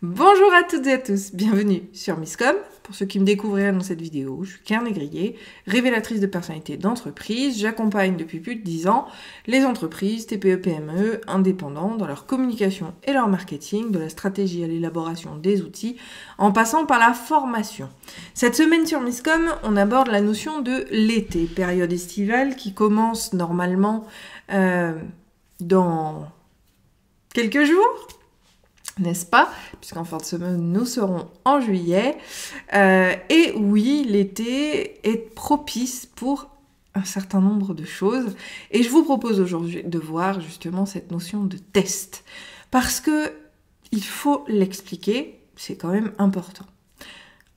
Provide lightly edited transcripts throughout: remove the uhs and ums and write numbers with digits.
Bonjour à toutes et à tous, bienvenue sur Misscom. Pour ceux qui me découvriraient dans cette vidéo, je suis Karen Négrier, révélatrice de personnalité d'entreprise. J'accompagne depuis plus de 10 ans les entreprises, TPE, PME, indépendants dans leur communication et leur marketing, de la stratégie à l'élaboration des outils, en passant par la formation. Cette semaine sur Misscom, on aborde la notion de l'été, période estivale qui commence normalement dans quelques jours. N'est-ce pas? Puisqu'en fin de semaine, nous serons en juillet. Et oui, l'été est propice pour un certain nombre de choses. Et je vous propose aujourd'hui de voir justement cette notion de test. Parce que il faut l'expliquer, c'est quand même important.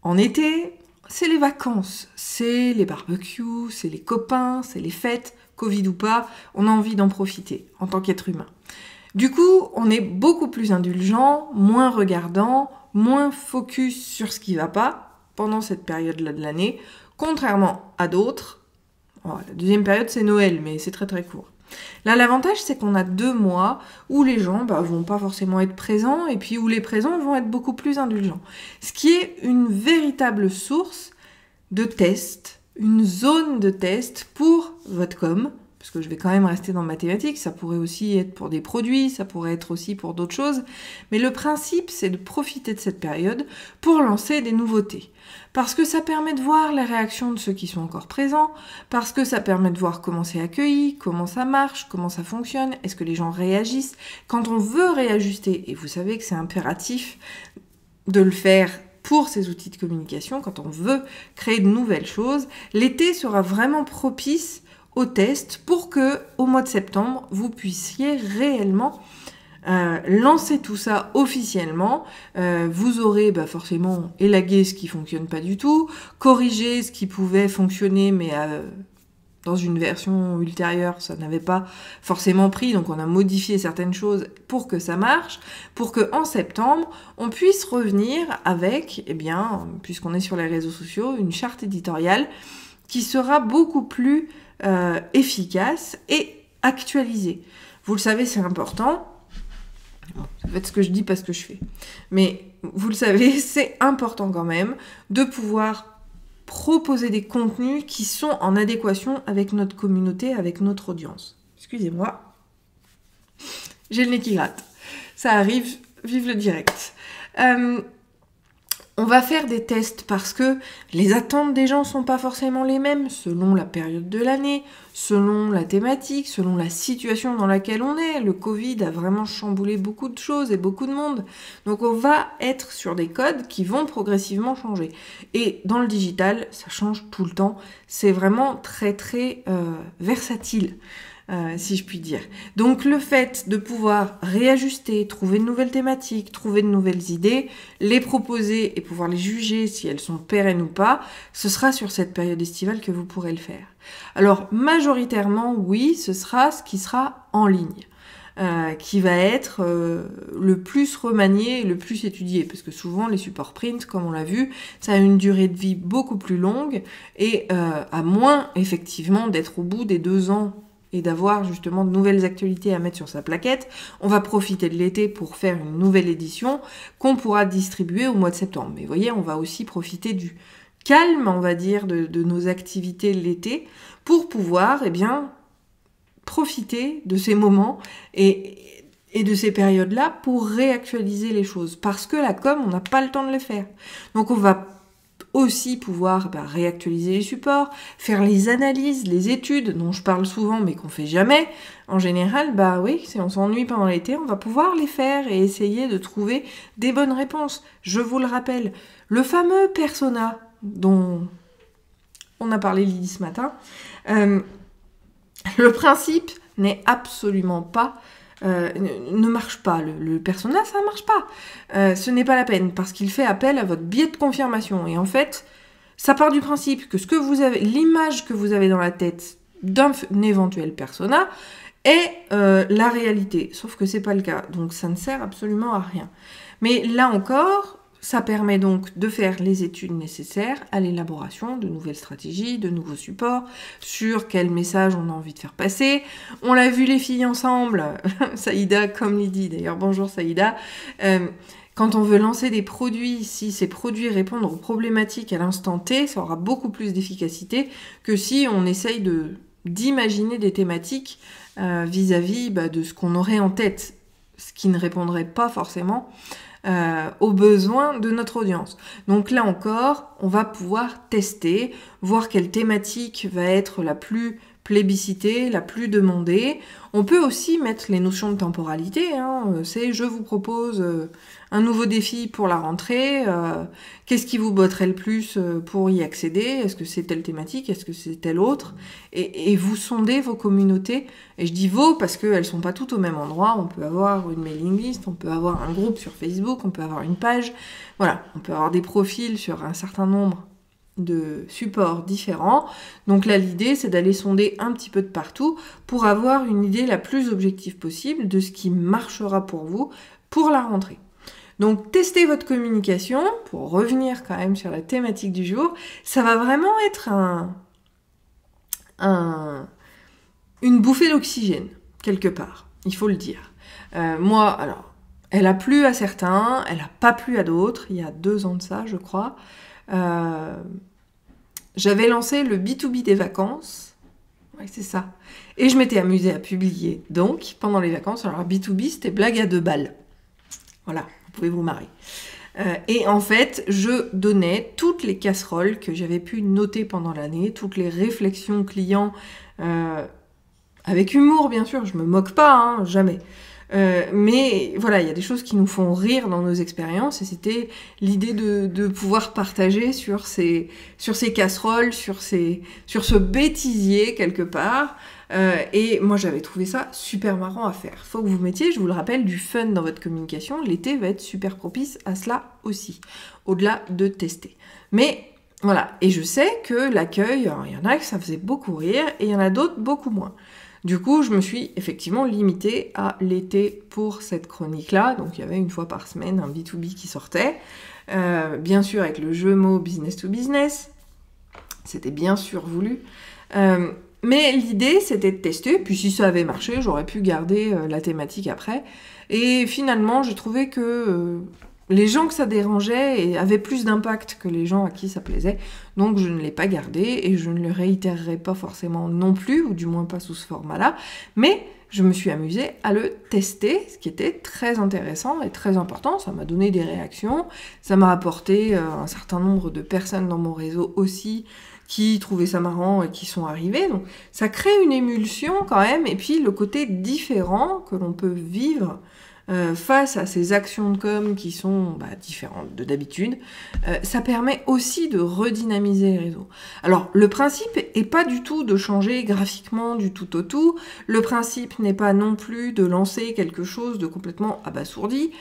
En été, c'est les vacances, c'est les barbecues, c'est les copains, c'est les fêtes, Covid ou pas, on a envie d'en profiter en tant qu'être humain. Du coup, on est beaucoup plus indulgent, moins regardant, moins focus sur ce qui va pas pendant cette période-là de l'année, contrairement à d'autres. La deuxième période, c'est Noël, mais c'est très très court. Là, l'avantage, c'est qu'on a 2 mois où les gens vont pas forcément être présents et puis où les présents vont être beaucoup plus indulgents. Ce qui est une véritable source de test, une zone de test pour votre com', parce que je vais quand même rester dans ma thématique, ça pourrait aussi être pour des produits, ça pourrait être aussi pour d'autres choses, mais le principe, c'est de profiter de cette période pour lancer des nouveautés. Parce que ça permet de voir les réactions de ceux qui sont encore présents, parce que ça permet de voir comment c'est accueilli, comment ça marche, comment ça fonctionne, est-ce que les gens réagissent. Quand on veut réajuster, et vous savez que c'est impératif de le faire pour ces outils de communication, quand on veut créer de nouvelles choses, l'été sera vraiment propice au test pour que au mois de septembre vous puissiez réellement lancer tout ça officiellement. Vous aurez forcément élagué ce qui fonctionne pas du tout, corrigé ce qui pouvait fonctionner mais dans une version ultérieure ça n'avait pas forcément pris, donc on a modifié certaines choses pour que ça marche, pour que en septembre on puisse revenir avec, puisqu'on est sur les réseaux sociaux, une charte éditoriale qui sera beaucoup plus efficace et actualisée. Vous le savez, c'est important. Faites ce que je dis, pas ce que je fais. Mais vous le savez, c'est important quand même de pouvoir proposer des contenus qui sont en adéquation avec notre communauté, avec notre audience. Excusez-moi. J'ai le nez qui gratte. Ça arrive, vive le direct. On va faire des tests parce que les attentes des gens sont pas forcément les mêmes selon la période de l'année, selon la thématique, selon la situation dans laquelle on est. Le Covid a vraiment chamboulé beaucoup de choses et beaucoup de monde. Donc on va être sur des codes qui vont progressivement changer. Et dans le digital, ça change tout le temps. C'est vraiment très très versatile. Si je puis dire. Donc le fait de pouvoir réajuster, trouver de nouvelles thématiques, trouver de nouvelles idées, les proposer et pouvoir les juger si elles sont pérennes ou pas, ce sera sur cette période estivale que vous pourrez le faire. Alors majoritairement, oui, ce sera ce qui sera en ligne. Qui va être le plus remanié et le plus étudié, parce que souvent les supports print, comme on l'a vu, ça a une durée de vie beaucoup plus longue et à moins effectivement d'être au bout des 2 ans et d'avoir justement de nouvelles actualités à mettre sur sa plaquette, on va profiter de l'été pour faire une nouvelle édition qu'on pourra distribuer au mois de septembre. Mais vous voyez, on va aussi profiter du calme, on va dire, de nos activités l'été pour pouvoir, profiter de ces moments et de ces périodes-là pour réactualiser les choses. Parce que la com, on n'a pas le temps de le faire. Donc on va aussi pouvoir réactualiser les supports, faire les analyses, les études dont je parle souvent mais qu'on fait jamais. En général, oui, si on s'ennuie pendant l'été, on va pouvoir les faire et essayer de trouver des bonnes réponses. Je vous le rappelle, le fameux persona dont on a parlé Lily ce matin, le principe n'est absolument pas ne marche pas. Le persona, ça ne marche pas. Ce n'est pas la peine, parce qu'il fait appel à votre biais de confirmation. Et en fait, ça part du principe que l'image que vous avez dans la tête d'un éventuel persona est la réalité. Sauf que c'est pas le cas. Donc ça ne sert absolument à rien. Mais là encore, ça permet donc de faire les études nécessaires à l'élaboration de nouvelles stratégies, de nouveaux supports, sur quel message on a envie de faire passer. On l'a vu les filles ensemble, Saïda comme Lydie, d'ailleurs bonjour Saïda, Quand on veut lancer des produits, si ces produits répondent aux problématiques à l'instant T, ça aura beaucoup plus d'efficacité que si on essaye d'imaginer des thématiques vis-à-vis de ce qu'on aurait en tête, ce qui ne répondrait pas forcément aux besoins de notre audience. Donc là encore, on va pouvoir tester, voir quelle thématique va être la plus plébiscitée, la plus demandée. On peut aussi mettre les notions de temporalité, c'est je vous propose un nouveau défi pour la rentrée, qu'est-ce qui vous botterait le plus pour y accéder, est-ce que c'est telle thématique, est-ce que c'est telle autre, et vous sondez vos communautés, et je dis vos parce qu'elles sont pas toutes au même endroit, on peut avoir une mailing list, on peut avoir un groupe sur Facebook, on peut avoir une page, voilà, on peut avoir des profils sur un certain nombre de supports différents. Donc là, l'idée, c'est d'aller sonder un petit peu de partout pour avoir une idée la plus objective possible de ce qui marchera pour vous pour la rentrée. Donc, testez votre communication, pour revenir quand même sur la thématique du jour, ça va vraiment être une bouffée d'oxygène, quelque part, il faut le dire. Moi, alors, elle a plu à certains, elle n'a pas plu à d'autres, il y a 2 ans de ça, je crois. J'avais lancé le B2B des vacances, ouais, c'est ça, et je m'étais amusée à publier, donc, pendant les vacances, alors B2B, c'était blague à 2 balles. Voilà, vous pouvez vous marrer. Et en fait, je donnais toutes les casseroles que j'avais pu noter pendant l'année, toutes les réflexions clients, avec humour bien sûr, je me moque pas, jamais. Mais voilà, il y a des choses qui nous font rire dans nos expériences, et c'était l'idée de pouvoir partager sur ces casseroles, sur ce bêtisier quelque part. Et moi j'avais trouvé ça super marrant à faire. Faut que vous mettiez, je vous le rappelle, du fun dans votre communication. L'été va être super propice à cela aussi, au-delà de tester. Mais voilà, et je sais que l'accueil, il y en a que ça faisait beaucoup rire, et il y en a d'autres beaucoup moins. Du coup, je me suis effectivement limitée à l'été pour cette chronique-là. Donc, il y avait une fois par semaine un B2B qui sortait. Bien sûr, avec le jeu mot business to business. C'était bien sûr voulu. Mais l'idée, c'était de tester. Puis, si ça avait marché, j'aurais pu garder la thématique après. Et finalement, j'ai trouvé que les gens que ça dérangeait avaient plus d'impact que les gens à qui ça plaisait. Donc je ne l'ai pas gardé et je ne le réitérerai pas forcément non plus, ou du moins pas sous ce format-là. Mais je me suis amusée à le tester, ce qui était très intéressant et très important. Ça m'a donné des réactions, ça m'a apporté un certain nombre de personnes dans mon réseau aussi qui trouvaient ça marrant et qui sont arrivées. Donc ça crée une émulsion quand même, et puis le côté différent que l'on peut vivre face à ces actions de com qui sont différentes de d'habitude, ça permet aussi de redynamiser les réseaux. Alors, le principe est pas du tout de changer graphiquement du tout au tout, le principe n'est pas non plus de lancer quelque chose de complètement abasourdi,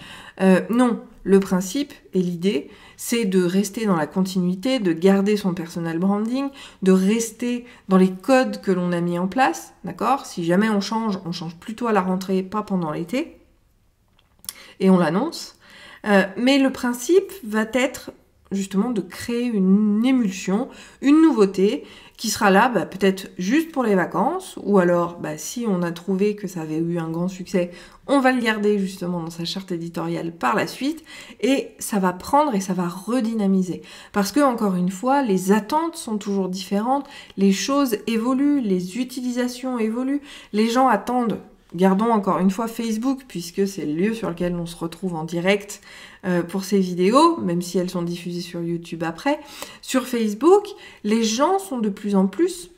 non, le principe et l'idée, c'est de rester dans la continuité, de garder son personal branding, de rester dans les codes que l'on a mis en place, d'accord ? Si jamais on change plutôt à la rentrée, pas pendant l'été, et on l'annonce. Mais le principe va être justement de créer une émulsion, une nouveauté qui sera là peut-être juste pour les vacances, ou alors si on a trouvé que ça avait eu un grand succès, on va le garder justement dans sa charte éditoriale par la suite, et ça va prendre et ça va redynamiser. Parce que, encore une fois, les attentes sont toujours différentes, les choses évoluent, les utilisations évoluent, les gens attendent. Gardons encore une fois Facebook, puisque c'est le lieu sur lequel on se retrouve en direct pour ces vidéos, même si elles sont diffusées sur YouTube après. Sur Facebook, les gens sont de plus en plus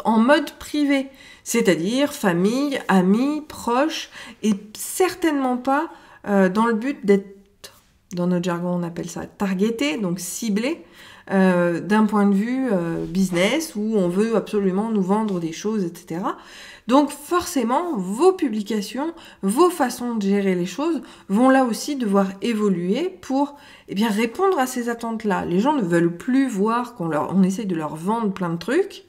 en mode privé, c'est-à-dire famille, amis, proches, et certainement pas dans le but d'être, dans notre jargon on appelle ça targeté, donc ciblé, d'un point de vue business, où on veut absolument nous vendre des choses, etc. Donc forcément, vos publications, vos façons de gérer les choses vont là aussi devoir évoluer pour répondre à ces attentes-là. Les gens ne veulent plus voir qu'on essaie de leur vendre plein de trucs,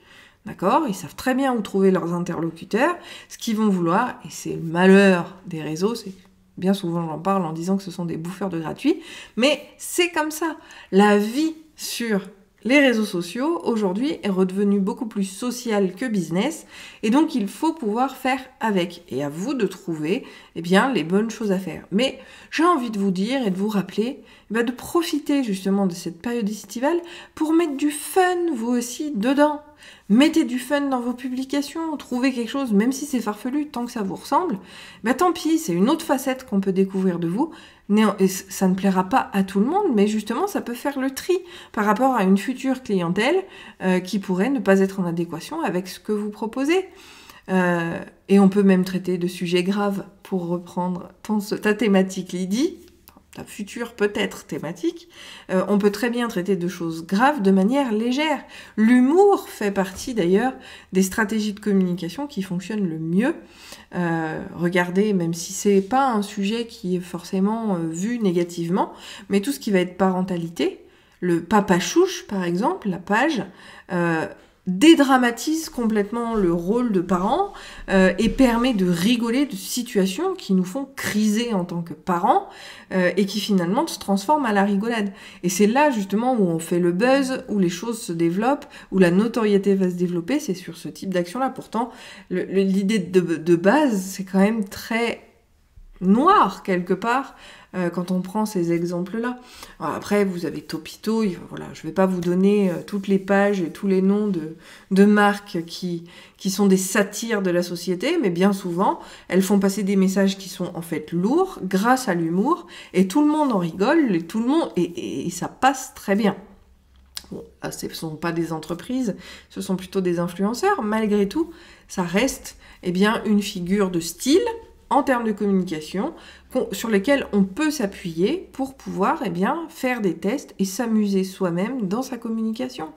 d'accord ? Ils savent très bien où trouver leurs interlocuteurs. Ce qu'ils vont vouloir, et c'est le malheur des réseaux, c'est bien souvent j'en parle en disant que ce sont des bouffeurs de gratuit, mais c'est comme ça. La vie sur les réseaux sociaux, aujourd'hui, est redevenu beaucoup plus social que business, et donc il faut pouvoir faire avec. Et à vous de trouver, eh bien, les bonnes choses à faire. Mais j'ai envie de vous dire et de vous rappeler, de profiter justement de cette période estivale pour mettre du fun, vous aussi, dedans. Mettez du fun dans vos publications, trouvez quelque chose, même si c'est farfelu, tant que ça vous ressemble, tant pis, c'est une autre facette qu'on peut découvrir de vous. Et ça ne plaira pas à tout le monde, mais justement, ça peut faire le tri par rapport à une future clientèle qui pourrait ne pas être en adéquation avec ce que vous proposez. Et on peut même traiter de sujets graves, pour reprendre ta thématique, Lydie, ta future peut-être thématique. On peut très bien traiter de choses graves de manière légère. L'humour fait partie d'ailleurs des stratégies de communication qui fonctionnent le mieux. Regardez, même si c'est pas un sujet qui est forcément vu négativement, mais tout ce qui va être parentalité, le Papa Chouche par exemple, la page, dédramatise complètement le rôle de parent et permet de rigoler de situations qui nous font criser en tant que parents et qui finalement se transforment à la rigolade. Et c'est là justement où on fait le buzz, où les choses se développent, où la notoriété va se développer, c'est sur ce type d'action-là. Pourtant, l'idée de base, c'est quand même très noir quelque part quand on prend ces exemples-là. Après, vous avez Topito, voilà, je ne vais pas vous donner toutes les pages et tous les noms de marques qui sont des satires de la société, mais bien souvent, elles font passer des messages qui sont en fait lourds grâce à l'humour, et tout le monde en rigole, et ça passe très bien. Bon, là, ce ne sont pas des entreprises, ce sont plutôt des influenceurs. Malgré tout, ça reste une figure de style en termes de communication sur lesquels on peut s'appuyer pour pouvoir faire des tests et s'amuser soi-même dans sa communication.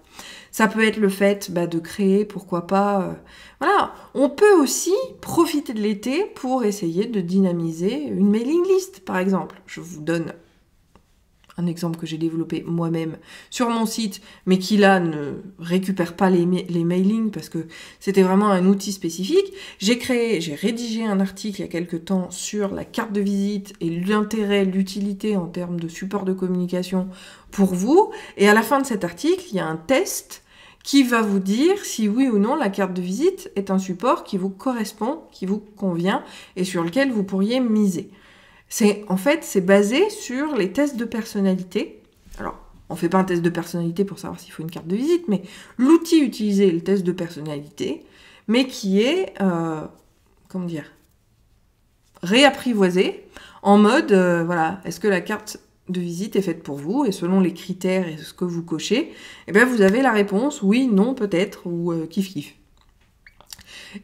Ça peut être le fait de créer, pourquoi pas... voilà, on peut aussi profiter de l'été pour essayer de dynamiser une mailing list, par exemple. Je vous donne un exemple que j'ai développé moi-même sur mon site, mais qui là ne récupère pas les mailings parce que c'était vraiment un outil spécifique. J'ai rédigé un article il y a quelques temps sur la carte de visite et l'intérêt, l'utilité en termes de support de communication pour vous. Et à la fin de cet article, il y a un test qui va vous dire si oui ou non la carte de visite est un support qui vous correspond, qui vous convient et sur lequel vous pourriez miser. C'est basé sur les tests de personnalité. Alors, on ne fait pas un test de personnalité pour savoir s'il faut une carte de visite, mais l'outil utilisé est le test de personnalité, mais qui est, réapprivoisé en mode, est-ce que la carte de visite est faite pour vous, et selon les critères et ce que vous cochez, vous avez la réponse oui, non, peut-être, ou kiff-kiff.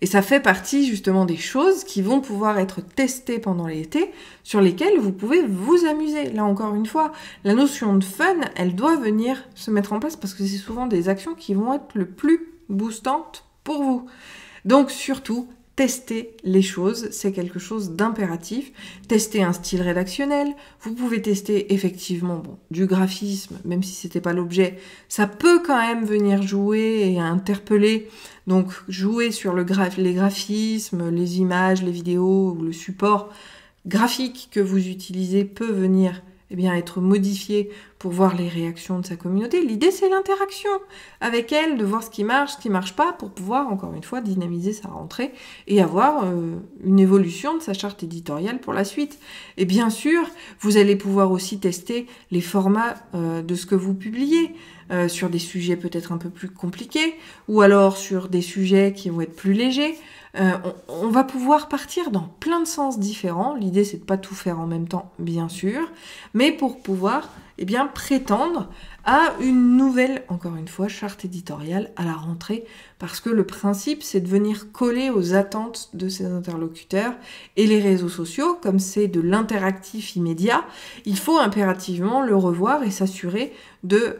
Et ça fait partie justement des choses qui vont pouvoir être testées pendant l'été, sur lesquelles vous pouvez vous amuser. Là encore une fois, la notion de fun, elle doit venir se mettre en place parce que c'est souvent des actions qui vont être le plus boostantes pour vous. Donc surtout, tester les choses, c'est quelque chose d'impératif. Tester un style rédactionnel, vous pouvez tester effectivement du graphisme, même si c'était pas l'objet, ça peut quand même venir jouer et interpeller. Donc jouer sur les graphismes, les images, les vidéos ou le support graphique que vous utilisez peut venir être modifié pour voir les réactions de sa communauté. L'idée, c'est l'interaction avec elle, de voir ce qui marche pas, pour pouvoir, encore une fois, dynamiser sa rentrée et avoir une évolution de sa charte éditoriale pour la suite. Et bien sûr, vous allez pouvoir aussi tester les formats de ce que vous publiez, sur des sujets peut-être un peu plus compliqués, ou alors sur des sujets qui vont être plus légers. On va pouvoir partir dans plein de sens différents. L'idée, c'est de pas tout faire en même temps, bien sûr, mais pour pouvoir prétendre à une nouvelle, encore une fois, charte éditoriale à la rentrée, parce que le principe, c'est de venir coller aux attentes de ses interlocuteurs, et les réseaux sociaux, comme c'est de l'interactif immédiat, il faut impérativement le revoir et s'assurer de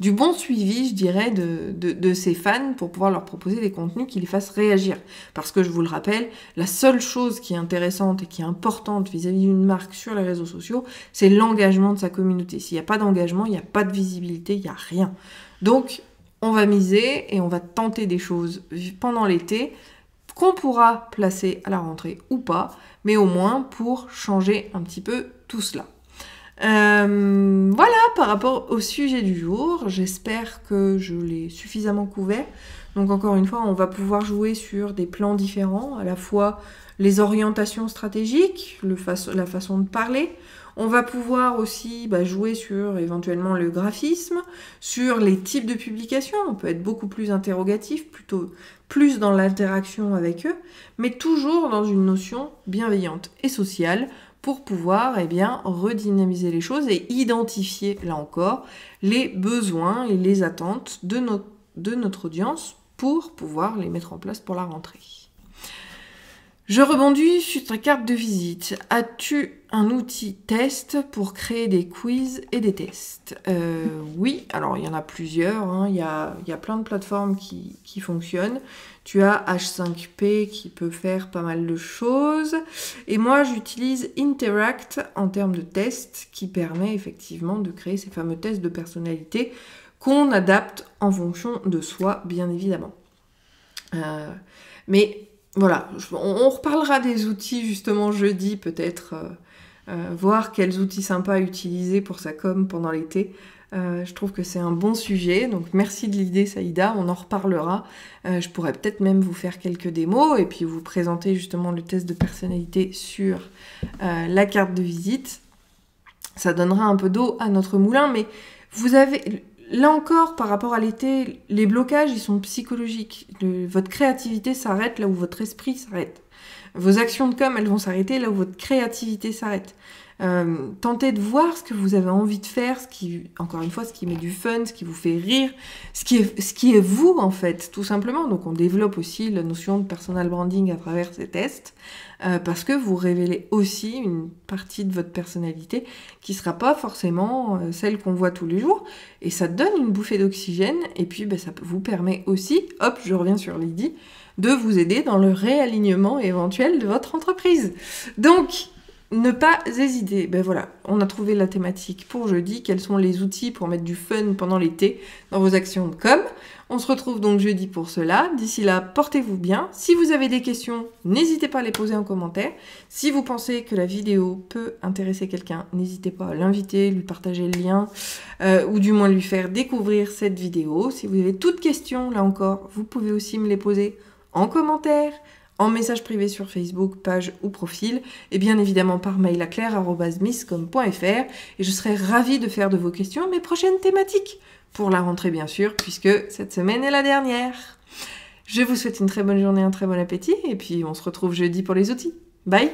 du bon suivi, je dirais, de ses fans pour pouvoir leur proposer des contenus qui les fassent réagir. Parce que, je vous le rappelle, la seule chose qui est intéressante et qui est importante vis-à-vis d'une marque sur les réseaux sociaux, c'est l'engagement de sa communauté. S'il n'y a pas d'engagement, il n'y a pas de visibilité, il n'y a rien. Donc, on va miser et on va tenter des choses pendant l'été qu'on pourra placer à la rentrée ou pas, mais au moins pour changer un petit peu tout cela. Voilà, par rapport au sujet du jour, j'espère que je l'ai suffisamment couvert. Donc encore une fois, on va pouvoir jouer sur des plans différents, à la fois les orientations stratégiques, la façon de parler. On va pouvoir aussi jouer sur éventuellement le graphisme, sur les types de publications. On peut être beaucoup plus interrogatif, plutôt plus dans l'interaction avec eux, mais toujours dans une notion bienveillante et sociale pour pouvoir redynamiser les choses et identifier, là encore, les besoins et les attentes de notre audience pour pouvoir les mettre en place pour la rentrée. Je rebondis sur ta carte de visite. As-tu un outil test pour créer des quiz et des tests? Oui, alors il y en a plusieurs. Il y a plein de plateformes qui fonctionnent. Tu as H5P qui peut faire pas mal de choses. Et moi, j'utilise Interact en termes de tests qui permet effectivement de créer ces fameux tests de personnalité qu'on adapte en fonction de soi, bien évidemment. Mais voilà, on reparlera des outils justement jeudi, peut-être, voir quels outils sympas utiliser pour sa com pendant l'été. Je trouve que c'est un bon sujet, donc merci de l'idée Saïda, on en reparlera. Je pourrais peut-être même vous faire quelques démos et puis vous présenter justement le test de personnalité sur la carte de visite. Ça donnera un peu d'eau à notre moulin, mais vous avez... Là encore, par rapport à l'été, les blocages, ils sont psychologiques. Votre créativité s'arrête là où votre esprit s'arrête. Vos actions de com, elles vont s'arrêter là où votre créativité s'arrête. Tentez de voir ce que vous avez envie de faire, encore une fois, ce qui met du fun, ce qui vous fait rire, ce qui est vous, en fait, tout simplement. Donc, on développe aussi la notion de personal branding à travers ces tests, parce que vous révélez aussi une partie de votre personnalité qui sera pas forcément celle qu'on voit tous les jours, et ça donne une bouffée d'oxygène, et puis ça vous permet aussi, hop, je reviens sur Lydie, de vous aider dans le réalignement éventuel de votre entreprise. Donc, ne pas hésiter. Voilà, on a trouvé la thématique pour jeudi. Quels sont les outils pour mettre du fun pendant l'été dans vos actions de com? On se retrouve donc jeudi pour cela. D'ici là, portez-vous bien. Si vous avez des questions, n'hésitez pas à les poser en commentaire. Si vous pensez que la vidéo peut intéresser quelqu'un, n'hésitez pas à l'inviter, lui partager le lien, ou du moins lui faire découvrir cette vidéo. Si vous avez toutes questions, là encore, vous pouvez aussi me les poser en commentaire, en message privé sur Facebook, page ou profil, et bien évidemment par mail à claire@misscom.fr, et je serai ravie de faire de vos questions mes prochaines thématiques, pour la rentrée bien sûr, puisque cette semaine est la dernière. Je vous souhaite une très bonne journée, un très bon appétit, et puis on se retrouve jeudi pour les outils. Bye!